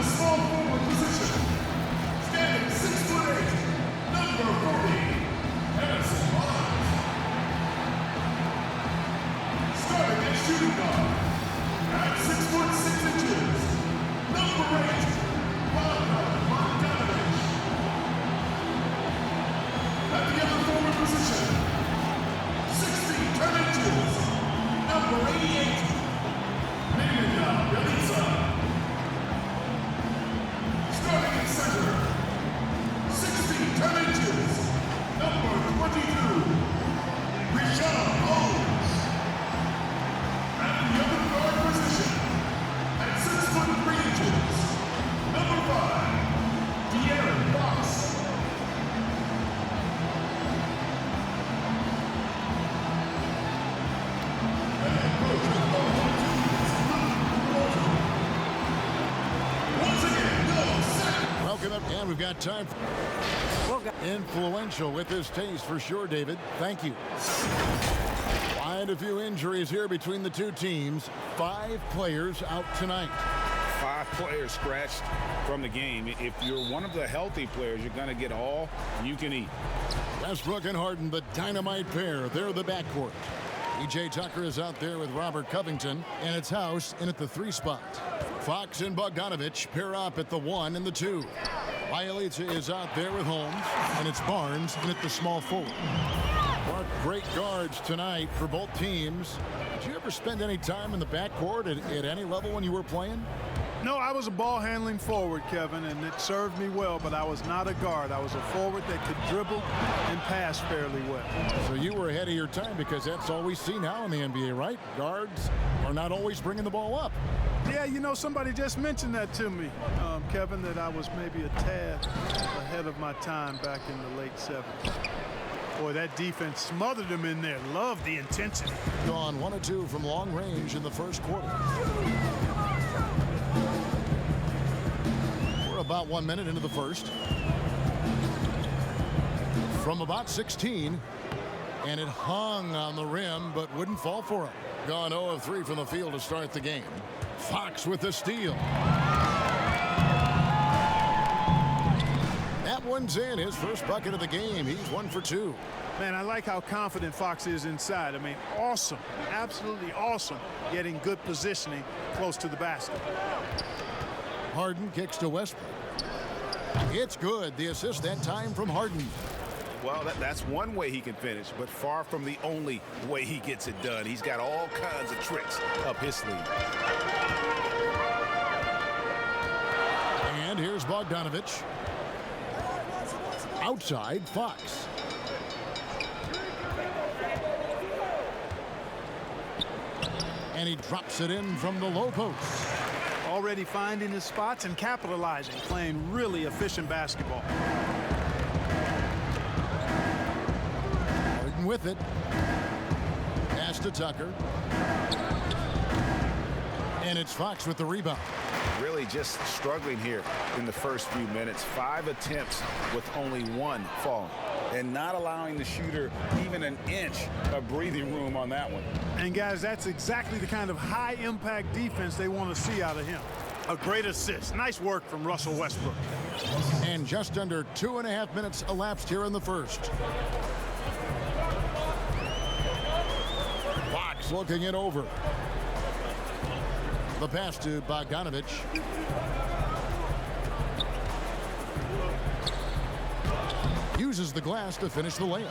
small forward position, standing 6'8", number 40, Harrison Barnes. Starting at shooting guard, at 6'6", number 8, Modded-2K21. At the other forward position, 6 feet 10 inches, number 88, starting in center, 6 feet 10 inches, number 22, Richard Owens. At the other guard position, at 6'3" number 5, De'Aaron Fox. And we've got time for influential with his taste for sure, David. Thank you. Quite a few injuries here between the two teams. 5 players out tonight. 5 players scratched from the game. If you're one of the healthy players, you're going to get all you can eat. Westbrook and Harden, the dynamite pair. They're the backcourt. E.J. Tucker is out there with Robert Covington, and it's House in at the 3 spot. Fox and Bogdanovich pair up at the 1 and the 2. Bielitsa is out there with Holmes, and it's Barnes in at the small forward. What great guards tonight for both teams. Did you ever spend any time in the backcourt at any level when you were playing? No, I was a ball-handling forward, Kevin, and it served me well, but I was not a guard. I was a forward that could dribble and pass fairly well. So you were ahead of your time because that's all we see now in the NBA, right? Guards are not always bringing the ball up. Yeah, you know, somebody just mentioned that to me, Kevin, that I was maybe a tad ahead of my time back in the late 70s. Boy, that defense smothered them in there. Love the intensity. Gone 1 of 2 from long range in the first quarter. We're about 1 minute into the first. From about 16, and it hung on the rim, but wouldn't fall for him. Gone 0 of 3 from the field to start the game. Fox with the steal. That one's in. His first bucket of the game. He's 1 for 2. Man, I like how confident Fox is inside. I mean, awesome. Absolutely awesome. Getting good positioning close to the basket. Harden kicks to Westbrook. It's good. The assist that time from Harden. Well, that's one way he can finish, but far from the only way he gets it done. He's got all kinds of tricks up his sleeve. And here's Bogdanovich. Outside, Fox. And he drops it in from the low post. Already finding his spots and capitalizing, playing really efficient basketball. Harden with it. Pass to Tucker. And it's Fox with the rebound. Really just struggling here in the first few minutes. 5 attempts with only 1 falling. And not allowing the shooter even an inch of breathing room on that one. And guys, that's exactly the kind of high-impact defense they want to see out of him. A great assist. Nice work from Russell Westbrook. And just under 2.5 minutes elapsed here in the first. Fox looking it over. The pass to Bogdanovich. Uses the glass to finish the layup.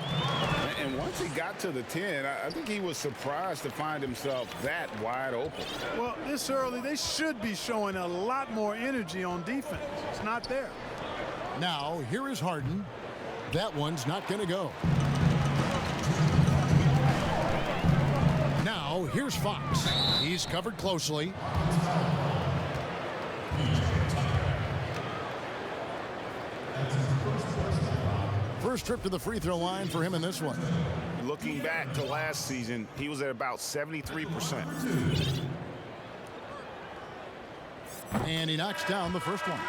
And once he got to the 10, I think he was surprised to find himself that wide open. Well, this early, they should be showing a lot more energy on defense. It's not there. Now, here is Harden. That one's not going to go. Now, here's Fox. He's covered closely. First trip to the free throw line for him in this one. Looking back to last season, he was at about 73%. And he knocks down the first one.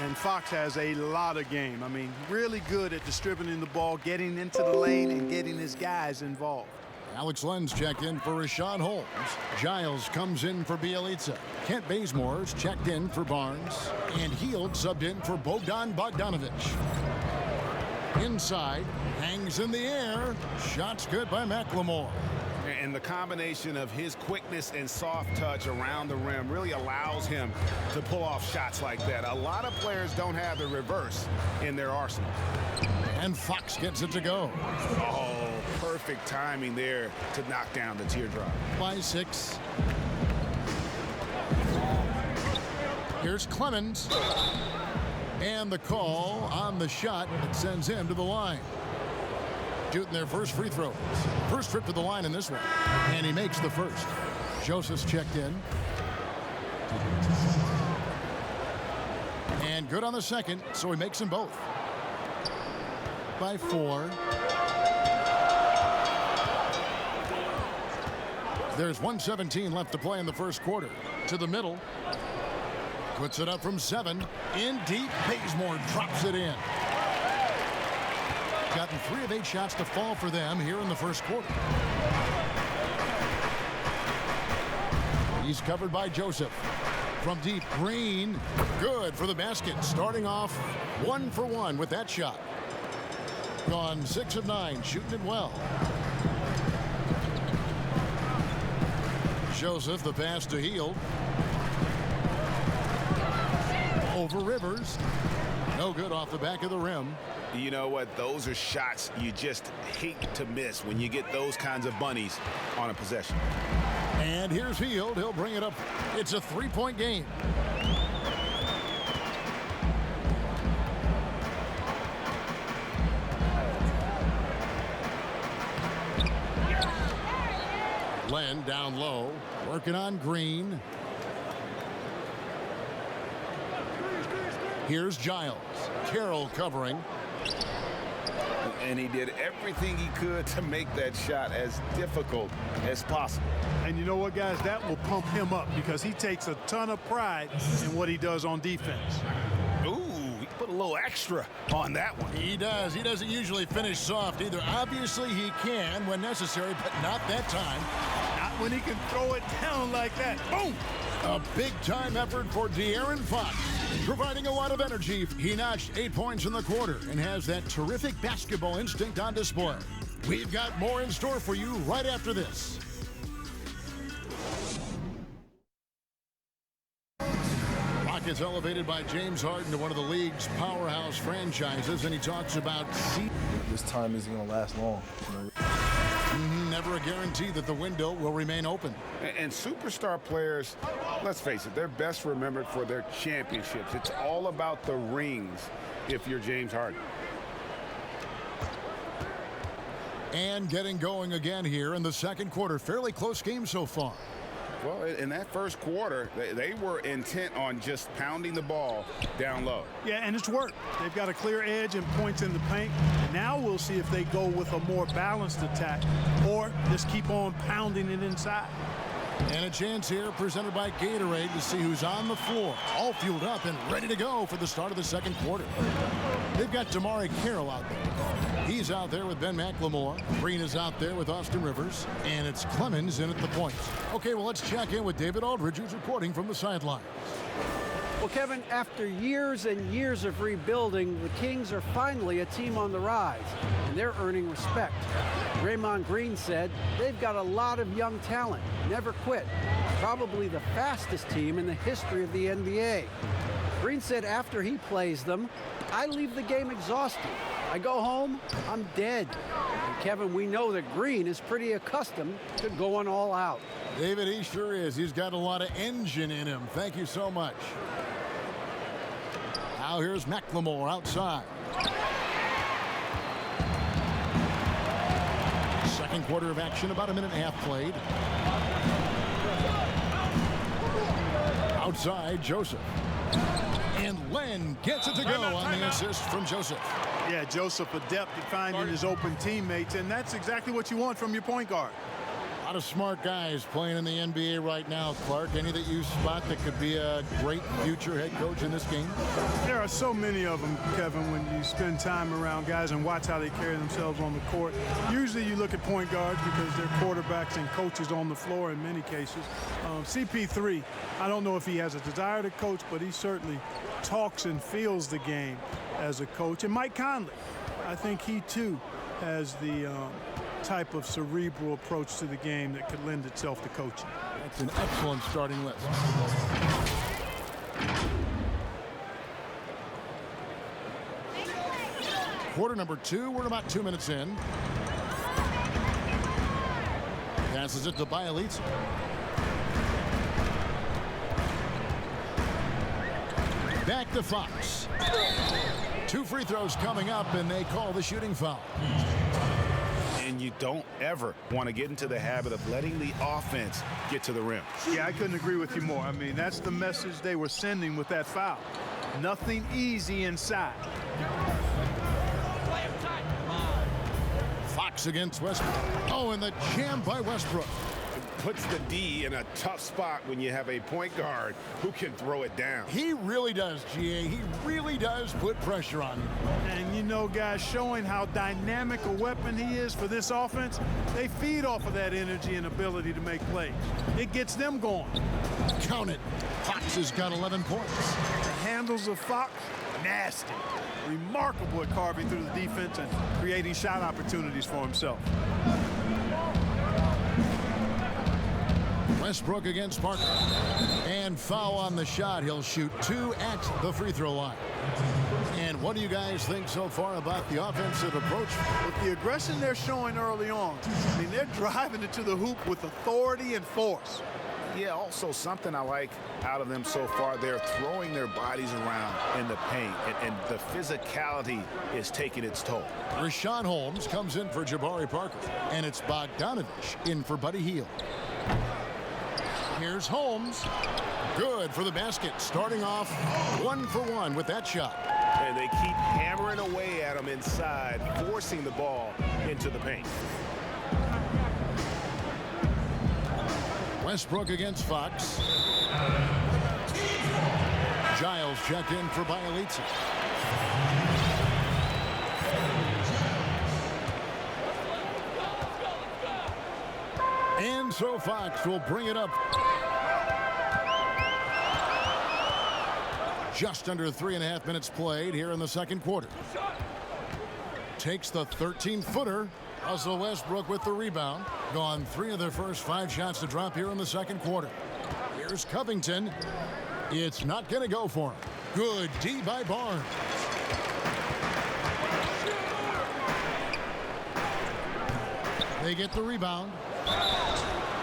And Fox has a lot of game. I mean, really good at distributing the ball, getting into the lane, and getting his guys involved. Alex Lenz checked in for Rashawn Holmes. Giles comes in for Bielitsa. Kent Bazemore's checked in for Barnes. And Heald subbed in for Bogdan Bogdanovic. Inside, hangs in the air. Shot's good by McLemore. And the combination of his quickness and soft touch around the rim really allows him to pull off shots like that. A lot of players don't have the reverse in their arsenal. And Fox gets it to go. Oh, perfect timing there to knock down the teardrop. By 6. Here's Clemens. And the call on the shot that sends him to the line. Shooting their first free throws. First trip to the line in this one. And he makes the first. Joseph's checked in. And good on the second, so he makes them both. By 4. There's 1:17 left to play in the first quarter. To the middle. Puts it up from 7. In deep. Bazemore drops it in. Gotten 3 of 8 shots to fall for them here in the first quarter. He's covered by Joseph. From deep, Green. Good for the basket. Starting off 1 for 1 with that shot. Gone 6 of 9, shooting it well. Joseph, the pass to Heald. Over Rivers. No good off the back of the rim. You know what? Those are shots you just hate to miss when you get those kinds of bunnies on a possession. And here's Heald. He'll bring it up. It's a 3-point game. Len down low, working on Green. Here's Giles. Carroll covering. And he did everything he could to make that shot as difficult as possible. And you know what, guys? That will pump him up because he takes a ton of pride in what he does on defense. Ooh, he put a little extra on that one. He does. He doesn't usually finish soft either. Obviously, he can when necessary, but not that time. Not when he can throw it down like that. Boom! A big-time effort for De'Aaron Fox. Providing a lot of energy. He notched 8 points in the quarter and has that terrific basketball instinct on display. We've got more in store for you right after this. Rockets elevated by James Harden to one of the league's powerhouse franchises, and he talks about this time isn't going to last long. You know? Never a guarantee that the window will remain open. And superstar players, let's face it, they're best remembered for their championships. It's all about the rings if you're James Harden. And getting going again here in the second quarter. Fairly close game so far. Well, in that first quarter, they were intent on just pounding the ball down low. Yeah, and it's worked. They've got a clear edge and points in the paint. Now we'll see if they go with a more balanced attack or just keep on pounding it inside. And a chance here presented by Gatorade to see who's on the floor. All fueled up and ready to go for the start of the second quarter. They've got Damari Carroll out there. He's out there with Ben McLemore. Green is out there with Austin Rivers. And it's Clemens in at the point. Okay, well, let's check in with David Aldridge, who's reporting from the sidelines. Well, Kevin, after years and years of rebuilding, the Kings are finally a team on the rise, and they're earning respect. Draymond Green said they've got a lot of young talent, never quit, probably the fastest team in the history of the NBA. Green said after he plays them, I leave the game exhausted. I go home, I'm dead. And Kevin, we know that Green is pretty accustomed to going all out. David, he sure is. He's got a lot of engine in him. Thank you so much. Now here's McLemore outside. Second quarter of action, about a minute and a half played. Outside, Joseph. And Len gets it to go on the assist from Joseph. Yeah, Joseph adept at finding his open teammates, and that's exactly what you want from your point guard. A lot of smart guys playing in the NBA right now, Clark. Any that you spot that could be a great future head coach in this game? There are so many of them, Kevin, when you spend time around guys and watch how they carry themselves on the court. Usually you look at point guards because they're quarterbacks and coaches on the floor in many cases. CP3, I don't know if he has a desire to coach, but he certainly talks and feels the game as a coach. And Mike Conley, I think he too has the type of cerebral approach to the game that could lend itself to coaching. That's an excellent starting list. Quarter number 2, we're about 2 minutes in. Passes it to Bielitsa. Back to Fox. 2 free throws coming up, and they call the shooting foul. And you don't ever want to get into the habit of letting the offense get to the rim. Yeah, I couldn't agree with you more. I mean, that's the message they were sending with that foul. Nothing easy inside. Fox against Westbrook. Oh, and the jam by Westbrook. Puts the D in a tough spot when you have a point guard who can throw it down. He really does, GA. He really does put pressure on you. And you know, guys, showing how dynamic a weapon he is for this offense, they feed off of that energy and ability to make plays. It gets them going. Count it. Fox has got 11 points. The handles of Fox, nasty. Remarkable at carving through the defense and creating shot opportunities for himself. Westbrook against Parker. And foul on the shot. He'll shoot 2 at the free throw line. And what do you guys think so far about the offensive approach? With the aggression they're showing early on, I mean, they're driving it to the hoop with authority and force. Yeah, also something I like out of them so far, they're throwing their bodies around in the paint, and the physicality is taking its toll. Rashawn Holmes comes in for Jabari Parker, and it's Bogdanovich in for Buddy Hield. Here's Holmes. Good for the basket, starting off 1 for 1 with that shot. And they keep hammering away at him inside, forcing the ball into the paint. Westbrook against Fox. Giles checked in for Bielitsa. And so Fox will bring it up. Just under 3.5 minutes played here in the second quarter. Takes the 13-footer. Russell Westbrook with the rebound. Gone 3 of their first 5 shots to drop here in the second quarter. Here's Covington. It's not going to go for him. Good D by Barnes. They get the rebound.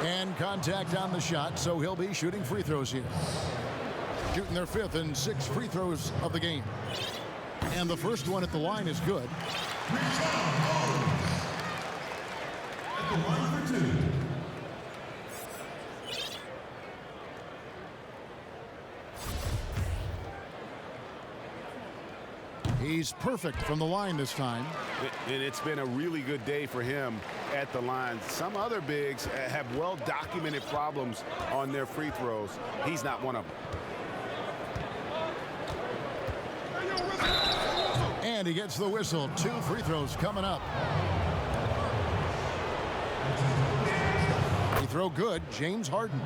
And contact on the shot, so he'll be shooting free throws here. Shooting their 5th and 6th free throws of the game. And the first one at the line is good. At the line for 2. He's perfect from the line this time. And it's been a really good day for him at the line. Some other bigs have well-documented problems on their free throws. He's not one of them. And he gets the whistle. 2 free throws coming up. Free throw good, James Harden.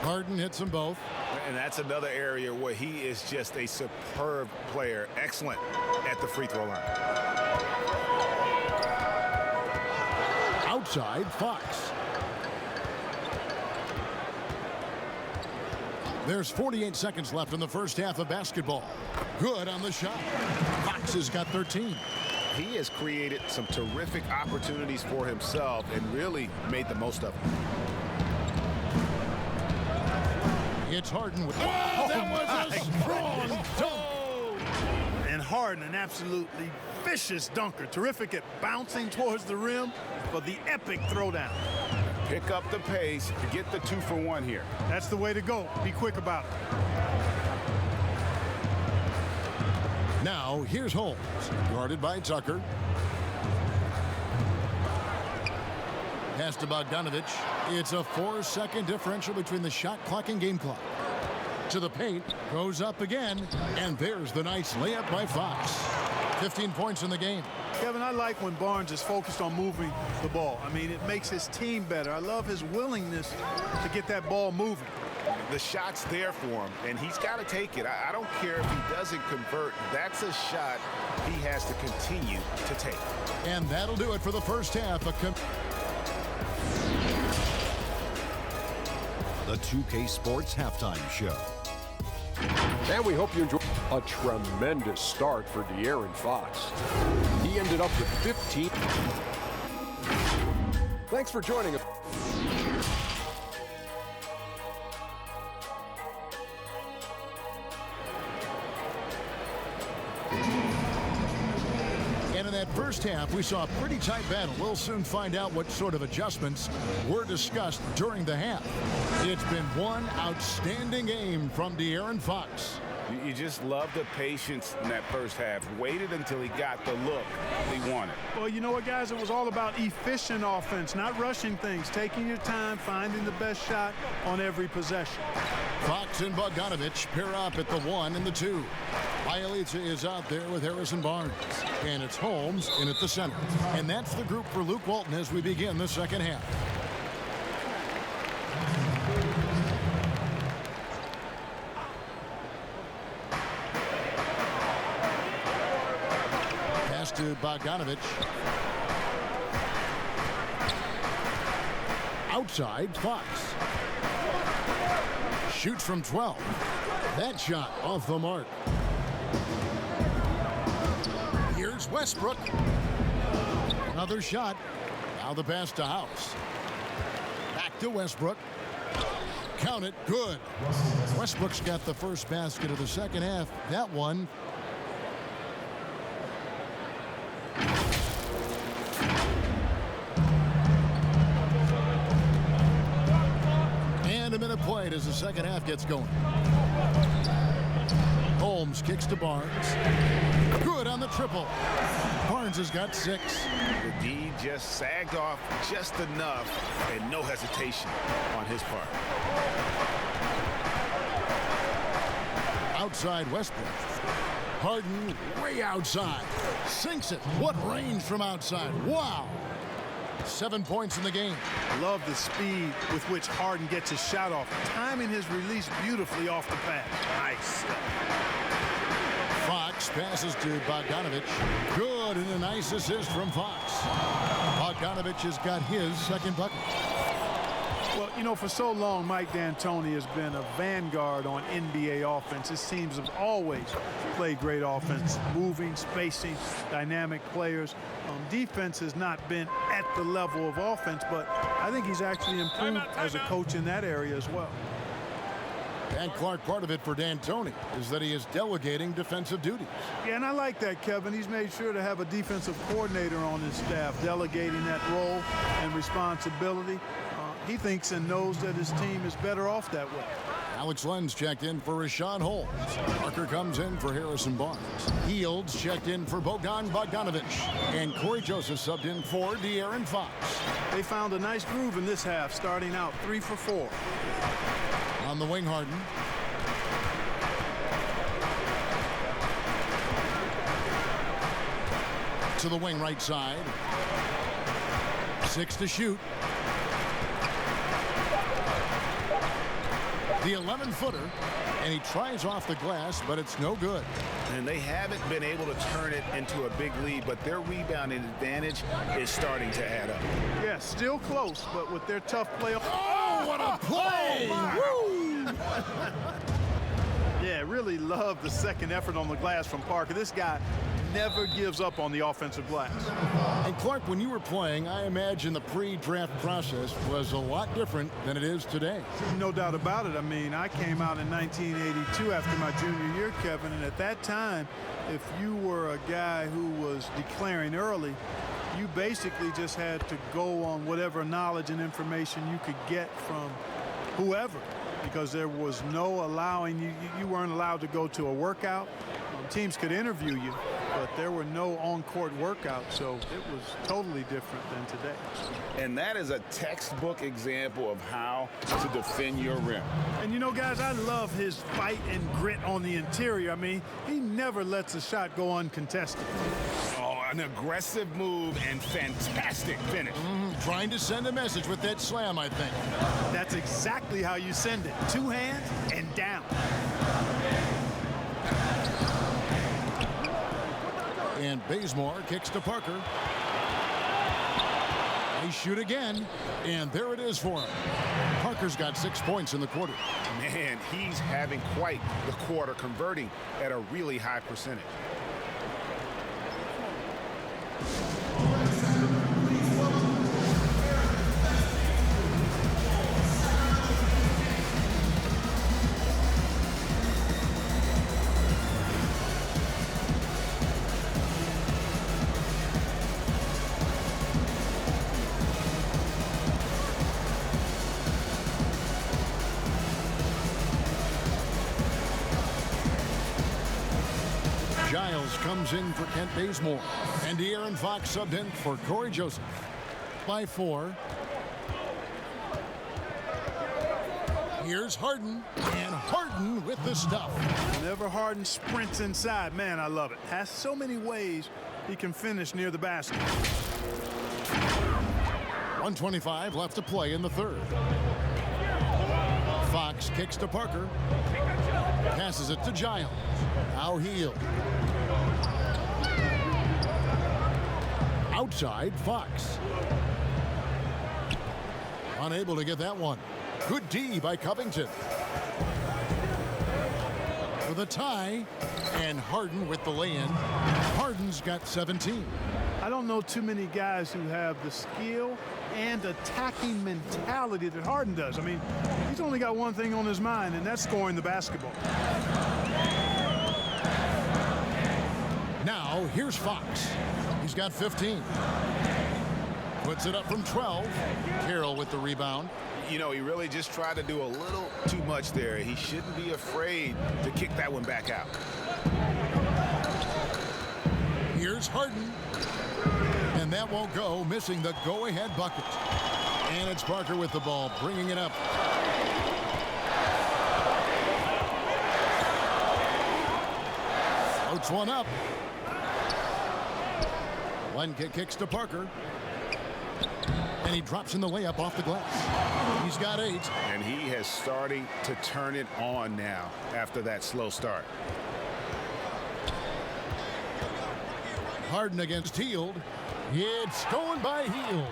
Harden hits them both. And that's another area where he is just a superb player. Excellent at the free throw line. Outside, Fox. There's 48 seconds left in the first half of basketball. Good on the shot. Fox has got 13. He has created some terrific opportunities for himself and really made the most of them. It's Harden with... Oh, that was a strong dunk. And Harden, an absolutely vicious dunker. Terrific at bouncing towards the rim for the epic throwdown. Pick up the pace to get the 2 for 1 here. That's the way to go. Be quick about it. Now, here's Holmes, guarded by Tucker. Pass to Bogdanovich. It's a 4-second differential between the shot clock and game clock. To the paint, goes up again, and there's the nice layup by Fox. 15 points in the game. Kevin, I like when Barnes is focused on moving the ball. I mean, it makes his team better. I love his willingness to get that ball moving. The shot's there for him, and he's got to take it. I don't care if he doesn't convert. That's a shot he has to continue to take. And that'll do it for the first half. The 2K Sports Halftime Show. And we hope you enjoy a tremendous start for De'Aaron Fox. He ended up with 15. Thanks for joining us. And in that first half, we saw a pretty tight battle. We'll soon find out what sort of adjustments were discussed during the half. It's been one outstanding game from De'Aaron Fox. You just love the patience in that first half. Waited until he got the look he wanted. Well, you know what, guys? It was all about efficient offense, not rushing things, taking your time, finding the best shot on every possession. Fox and Bogdanovich pair up at the 1 and the 2. Bialica is out there with Harrison Barnes. And it's Holmes in at the center. And that's the group for Luke Walton as we begin the second half. Pass to Bogdanovich. Outside, Fox. Shoots from 12. That shot off the mark. Here's Westbrook. Another shot. Now the pass to House. Back to Westbrook. Count it. Good. Westbrook's got the first basket of the second half. That one. And a minute played as the second half gets going. Holmes kicks to Barnes. Good on the triple. Barnes has got 6. The D just sagged off just enough, and no hesitation on his part. Outside Westbrook. Harden way outside. Sinks it. What range from outside. Wow. 7 points in the game. Love the speed with which Harden gets his shot off. Timing his release beautifully off the pass. Nice. Fox passes to Bogdanovich. Good, and a nice assist from Fox. Bogdanovich has got his second bucket. Well, you know, for so long, Mike D'Antoni has been a vanguard on NBA offense. His teams have always played great offense, moving, spacing, dynamic players. Defense has not been at the level of offense, but I think he's actually improved as a coach in that area as well. And Clark, part of it for D'Antoni is that he is delegating defensive duties. Yeah, and I like that, Kevin. He's made sure to have a defensive coordinator on his staff, delegating that role and responsibility. He thinks and knows that his team is better off that way. Alex Lenz checked in for Rashawn Holmes. Parker comes in for Harrison Barnes. Fields checked in for Bogdanovich. And Corey Joseph subbed in for De'Aaron Fox. They found a nice groove in this half, starting out 3 for 4. On the wing, Harden. To the wing right side. 6 to shoot. The 11-footer, and he tries off the glass, but it's no good. And they haven't been able to turn it into a big lead, but their rebounding advantage is starting to add up. Yeah, still close, but with their tough play. Oh, what a play! Woo! Yeah, really love the second effort on the glass from Parker. This guy never gives up on the offensive glass. And Clark, when you were playing, I imagine the pre-draft process was a lot different than it is today. No doubt about it. I mean, I came out in 1982 after my junior year, Kevin, and at that time, if you were a guy who was declaring early, you basically just had to go on whatever knowledge and information you could get from whoever, because there was no allowing you weren't allowed to go to a workout. Teams could interview you, but there were no on-court workouts, so it was totally different than today. And that is a textbook example of how to defend your rim. And you know, guys, I love his fight and grit on the interior. I mean, he never lets a shot go uncontested. Oh, an aggressive move and fantastic finish. Trying to send a message with that slam, I think. That's exactly how you send it. Two hands and down. And Bazemore kicks to Parker. They shoot again, and there it is for him. Parker's got 6 points in the quarter. Man, he's having quite the quarter, converting at a really high percentage. Giles comes in for Kent Bazemore. And De'Aaron Fox subbed in for Corey Joseph. By 4. Here's Harden. And Harden with the stuff. Whenever Harden sprints inside, man, I love it. Has so many ways he can finish near the basket. 1:25 left to play in the third. Fox kicks to Parker. Passes it to Giles. Now Hield. Outside, Fox. Unable to get that one. Good D by Covington. For the tie, and Harden with the lay-in. Harden's got 17. I don't know too many guys who have the skill and attacking mentality that Harden does. I mean, he's only got one thing on his mind, and that's scoring the basketball. Now, here's Fox. He's got 15. Puts it up from 12. Carroll with the rebound. You know, he really just tried to do a little too much there. He shouldn't be afraid to kick that one back out. Here's Harden. And that won't go, missing the go-ahead bucket. And it's Parker with the ball, bringing it up. Floats one up. Lenke kicks to Parker. And he drops in the layup off the glass. He's got 8. And he has starting to turn it on now after that slow start. Harden against Hield. It's stolen by Hield.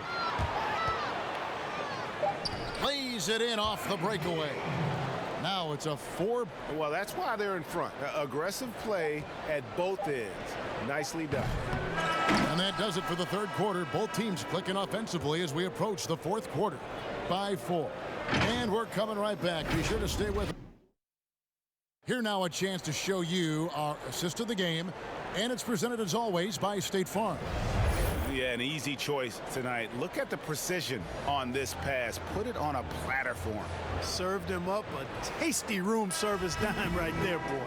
Plays it in off the breakaway. Now it's a 4. Well, that's why they're in front. Aggressive play at both ends. Nicely done. And that does it for the third quarter. Both teams clicking offensively as we approach the fourth quarter. By 4. And we're coming right back. Be sure to stay with us. Here now a chance to show you our assist of the game. And it's presented as always by State Farm. Yeah, an easy choice tonight. Look at the precision on this pass. Put it on a platter for him. Served him up a tasty room service dime right there, boy.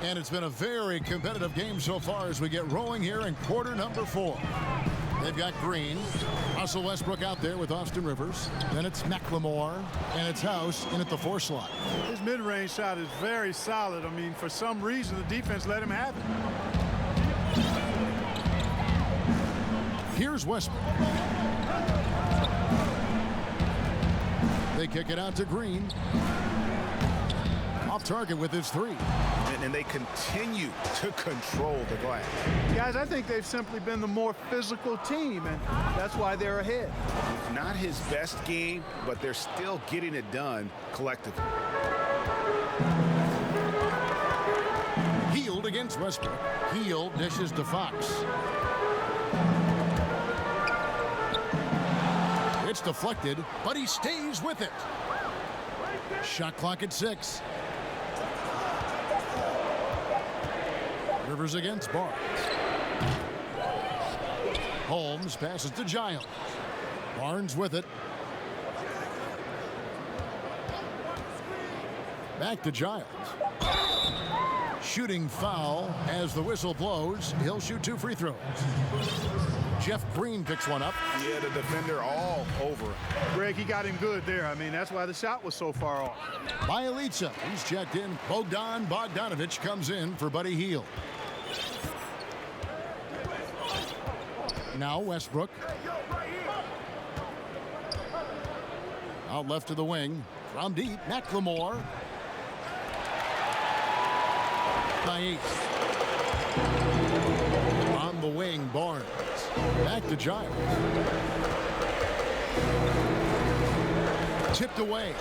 And it's been a very competitive game so far as we get rolling here in quarter number 4. They've got Green, Russell Westbrook out there with Austin Rivers. Then it's McLemore, and it's House in at the 4 slot. His mid-range shot is very solid. I mean, for some reason, the defense let him have it. Here's Westbrook. They kick it out to Green. Off target with his 3. And they continue to control the glass. Guys, I think they've simply been the more physical team, and that's why they're ahead. Not his best game, but they're still getting it done collectively. Hield against Westbrook. Hield dishes to Fox. It's deflected, but he stays with it. Shot clock at 6. Rivers against Barnes. Holmes passes to Giles. Barnes with it. Back to Giles. Shooting foul as the whistle blows. He'll shoot 2 free throws. Jeff Green picks one up. Yeah, the defender all over. Greg, he got him good there. I mean, that's why the shot was so far off. Bielitsa, he's checked in. Bogdan Bogdanovic comes in for Buddy Hield. Now Westbrook. Out left to the wing. From deep, McLemore. By 8. On the wing, Barnes. Back to Giles. Tipped away.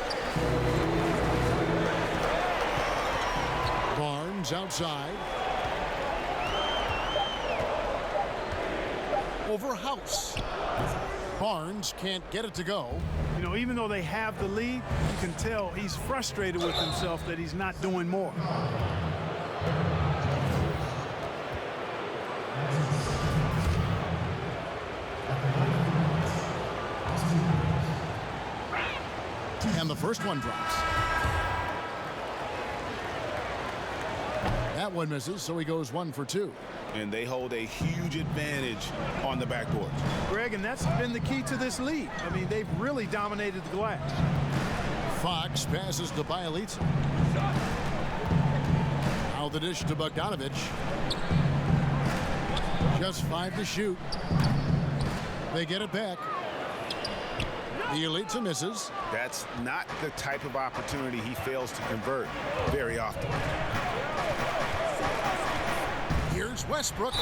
Barnes outside. Over House. Barnes can't get it to go. You know, even though they have the lead, you can tell he's frustrated with himself that he's not doing more. And the first one drops. That one misses, so he goes 1 for 2. And they hold a huge advantage on the backboard. Greg, and that's been the key to this lead. I mean, they've really dominated the glass. Fox passes to Bielitsa. Now the dish to Bogdanovic. Just 5 to shoot. They get it back. Bielitsa misses. That's not the type of opportunity he fails to convert very often. Here's Westbrook.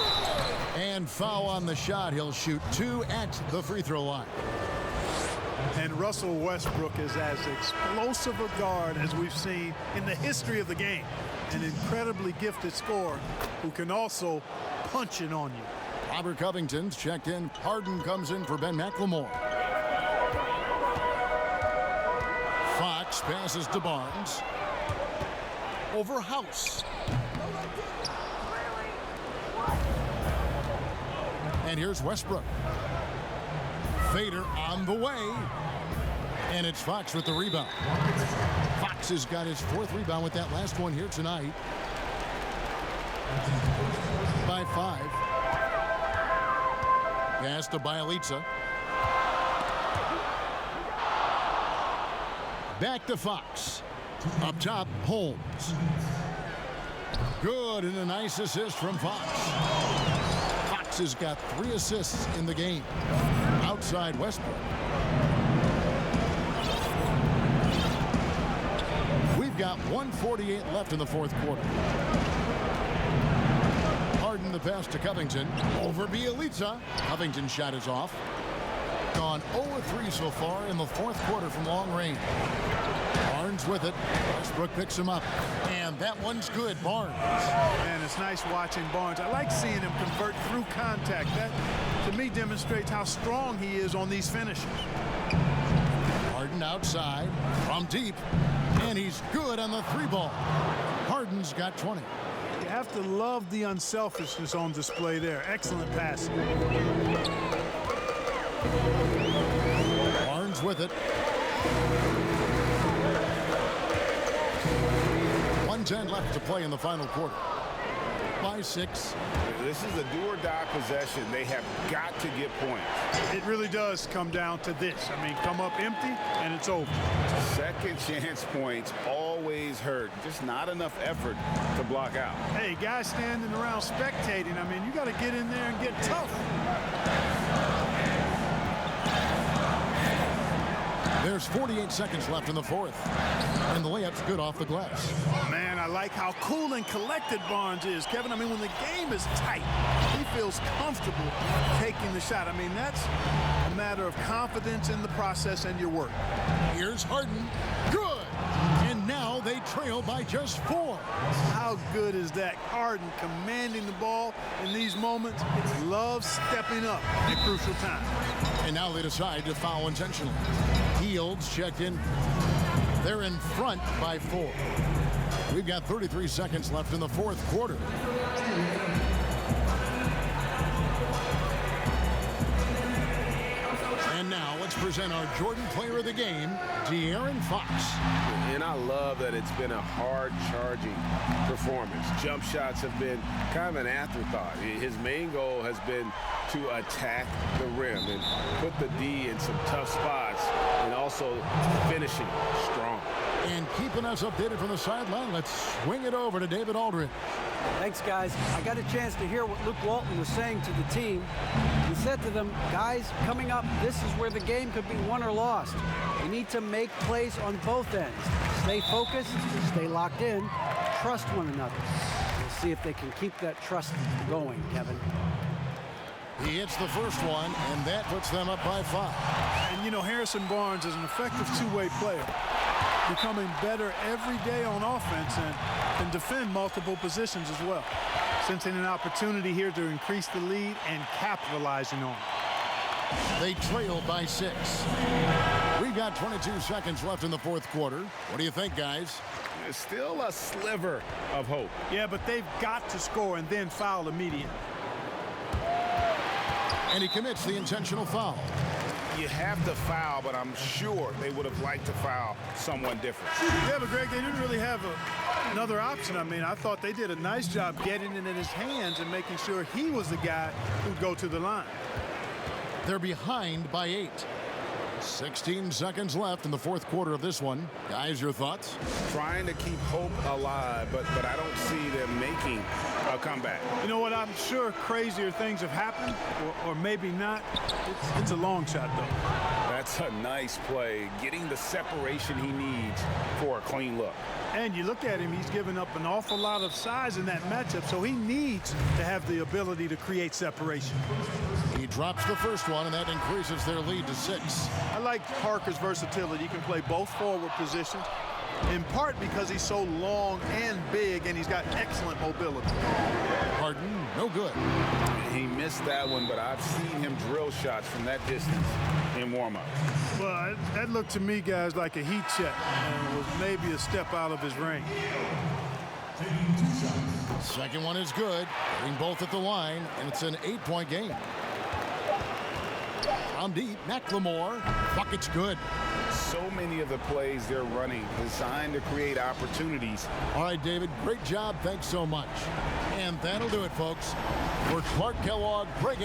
And foul on the shot. He'll shoot 2 at the free throw line. And Russell Westbrook is as explosive a guard as we've seen in the history of the game. An incredibly gifted scorer who can also punch it on you. Robert Covington's checked in. Harden comes in for Ben McLemore. Fox passes to Barnes. Over House. And here's Westbrook. Fader on the way. And it's Fox with the rebound. Fox has got his 4th rebound with that last one here tonight. By 5. Pass to Bielitsa. Back to Fox. Up top, Holmes. Good, and a nice assist from Fox. Fox has got 3 assists in the game. Outside Westbrook. We've got 1:48 left in the 4th quarter. Harden the pass to Covington. Over Bielitsa. Covington's shot is off. Gone 0-3 so far in the 4th quarter from long range. Barnes with it. Westbrook picks him up. And that one's good. Barnes. Man, it's nice watching Barnes. I like seeing him convert through contact. That, to me, demonstrates how strong he is on these finishes. Harden outside. From deep. And he's good on the 3-ball. Harden's got 20. You have to love the unselfishness on display there. Excellent pass. Barnes with it. 1:10 left to play in the final quarter. By 6. This is a do-or-die possession. They have got to get points. It really does come down to this. I mean, come up empty, and it's over. Second chance points always hurt. Just not enough effort to block out. Hey, guys standing around spectating, I mean, you got to get in there and get tough. There's 48 seconds left in the 4th. And the layup's good off the glass. Man, I like how cool and collected Barnes is. Kevin, I mean, when the game is tight, he feels comfortable taking the shot. I mean, that's a matter of confidence in the process and your work. Here's Harden. Good. And now they trail by just 4. How good is that? Harden commanding the ball in these moments. Loves stepping up at crucial time. And now they decide to foul intentionally. Fields checked in. They're in front by 4. We've got 33 seconds left in the 4th quarter. And now, let's present our Jordan Player of the Game, De'Aaron Fox. And I love that it's been a hard-charging performance. Jump shots have been kind of an afterthought. His main goal has been to attack the rim and put the D in some tough spots and also finishing strong. And keeping us updated from the sideline, let's swing it over to David Aldridge. Thanks, guys. I got a chance to hear what Luke Walton was saying to the team. He said to them, guys, coming up, this is where the game could be won or lost. We need to make plays on both ends. Stay focused, stay locked in, trust one another. We'll see if they can keep that trust going, Kevin. He hits the first one, and that puts them up by 5. And, you know, Harrison Barnes is an effective two-way player, becoming better every day on offense and can defend multiple positions as well. Sensing an opportunity here to increase the lead and capitalizing on it. They trail by 6. We've got 22 seconds left in the fourth quarter. What do you think, guys? There's still a sliver of hope. Yeah, but they've got to score and then foul immediately. And he commits the intentional foul. You have to foul, but I'm sure they would have liked to foul someone different. Yeah, but Greg, they didn't really have another option. I mean, I thought they did a nice job getting it in his hands and making sure he was the guy who'd go to the line. They're behind by 8. 16 seconds left in the fourth quarter of this one. Guys, your thoughts? Trying to keep hope alive, but I don't see them making a comeback. You know what? I'm sure crazier things have happened, or maybe not. It's a long shot, though. That's a nice play, getting the separation he needs for a clean look. And you look at him, he's given up an awful lot of size in that matchup, so he needs to have the ability to create separation. He drops the first one, and that increases their lead to 6. I like Parker's versatility. He can play both forward positions, in part because he's so long and big, and he's got excellent mobility. Harden, no good. He missed that one, but I've seen him drill shots from that distance in warm-up. Well, that looked to me, guys, like a heat check, and was maybe a step out of his range. Second one is good. Getting both at the line, and it's an 8-point game. From deep, McLemore. Bucket's good. So many of the plays they're running designed to create opportunities. All right, David, great job. Thanks so much. And that'll do it, folks. For Clark Kellogg, Greg